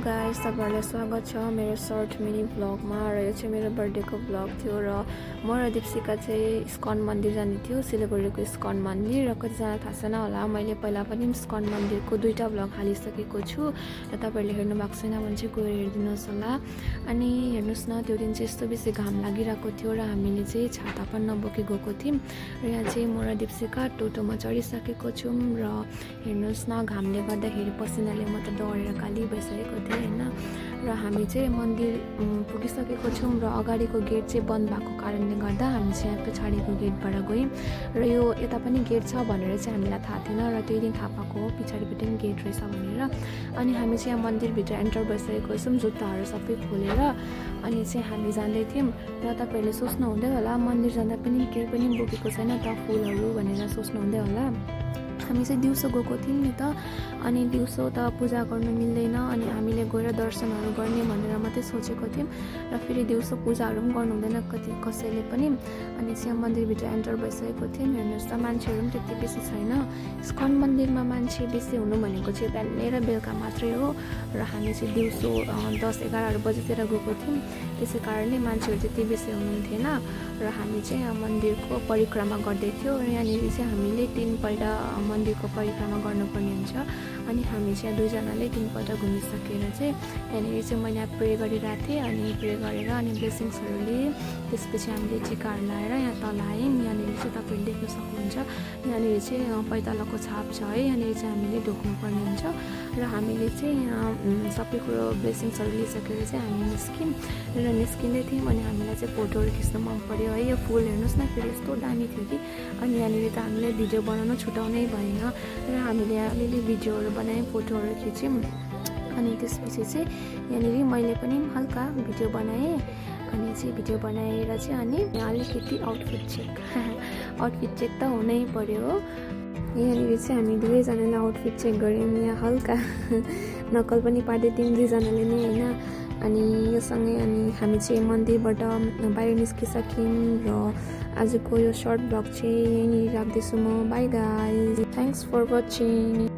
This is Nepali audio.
गाइस, तपाईहरुलाई स्वागत छ मेरो सर्ट मिनी भ्लगमा र यो चाहिँ मेरो बर्थडेको भ्लग थियो र म र दीप्सिका चाहिँ इस्कन मन्दिर जाने थियो, सिलगढीको इस्कन मन्दिर। र कतिजना थाहा छैन होला, मैले पहिला पनि इस्कन मन्दिरको 2टा भ्लग हालिसकेको छु र तपाईहरुले हेर्नु भएको छैन भने चाहिँ गएर हेरिदिनुहोस् होला। अनि हेर्नुस् न, त्यो दिन चाहिँ यस्तो बेसी घाम लागिरहेको थियो र हामीले चाहिँ छाता पनि नबोकी गएको थियौँ। र यहाँ चाहिँ म र दीप्सिका टोटोमा चढिसकेको छौँ र हेर्नुस् न, घामले गर्दाखेरि पसिनाले म त डढेर काली भइसकेको थिएँ हैन। र हामी चाहिँ मन्दिर पुगिसकेको छौँ र अगाडिको गेट चाहिँ बन्द भएको कारणले गर्दा हामी चाहिँ यहाँ पछाडिको गेटबाट गयौँ। र यो यता पनि गेट छ भनेर चाहिँ हामीलाई थाहा थिएन र त्यही दिन थाहा पाएको हो पछाडिपट्टि पनि गेट रहेछ भनेर। अनि हामी चाहिँ यहाँ मन्दिरभित्र एन्टर भइसकेको छौँ, जुत्ताहरू सबै खोलेर। अनि चाहिँ हामी जाँदै थियौँ र तपाईँहरूले सोच्नुहुँदै होला मन्दिर जाँदा पनि केही पनि बोकेको छैन त फुलहरू भनेर सोच्नुहुँदै होला। हामी चाहिँ दिउँसो गएको थियौँ नि त, अनि दिउँसो त पूजा गर्नु मिल्दैन अनि हामीले गएर दर्शनहरू गर्ने भनेर मात्रै सोचेको थियौँ। र फेरि दिउँसो पूजाहरू पनि गर्नु हुँदैन कसैले पनि। अनि चाहिँ मन्दिरभित्र एन्टर भइसकेको थियौँ। हेर्नुहोस् त, मान्छेहरू पनि त्यति बेसी छैन। इस्कन मन्दिरमा मान्छे बेसी हुनु भनेको चाहिँ बिहान र बेलुका मात्रै हो। र हामी चाहिँ दिउँसो 10-11 बजीतिर गएको थियौँ, त्यसै कारणले मान्छेहरू त्यति बेसी हुनुहुन्थेन। र हामी चाहिँ मन्दिरको परिक्रमा गर्दै थियौँ। र यहाँनिर चाहिँ हामीले 3 पल्ट मन्दिरको परिक्रमा गर्नुपर्ने हुन्छ। अनि हामी चाहिँ 2जनाले 3 पल्ट घुमिसकेर चाहिँ यहाँनिर चाहिँ मैले प्रे गरिरहेको थिएँ। अनि प्रे गरेर अनि ब्लेसिङ्सहरू लिएँ। त्यसपछि हामीले टिकाहरू लाएर यहाँ तल आयौँ। यहाँनिर चाहिँ तपाईँले देख्न सक्नुहुन्छ, यहाँनिर चाहिँ पैतालाको छाप छ है, यहाँनिर चाहिँ हामीले ढोक्नुपर्ने हुन्छ। र हामीले चाहिँ यहाँ सबै कुरो ब्लेसिङ्सहरू लिइसकेर चाहिँ हामी निस्क्यौँ। र निस्किँदै थियौँ अनि हामीलाई चाहिँ फोटोहरू खिच्न मन पऱ्यो है। यो फुल हेर्नुहोस् न, फेरि यस्तो दामी थियो कि। अनि यहाँनिर त हामीले भिडियो बनाउन छुटाउनै भएन र हामीले अलिअलि भिडियोहरू बनायौँ, फोटोहरू खिच्यौँ। अनि त्यसपछि चाहिँ यहाँनिर मैले पनि हल्का भिडियो बनाएँ। अनि चाहिँ भिडियो बनाएर चाहिँ अनि अलिकति आउटफिट चेक त हुनै पर्यो हो। यहाँनिर चाहिँ हामी 2जनाले आउटफिट चेक गऱ्यौँ, यहाँ हल्का नक्कल पनि पार्दै थियौँ 2जनाले नै होइन। अनि यो सँगै अनि हामी चाहिँ मन्दिरबाट बाहिर निस्किसक्यौँ। र आजको यो सर्ट भ्लग चाहिँ यहीँनिर राख्दैछु म। Bye guys, thanks for watching.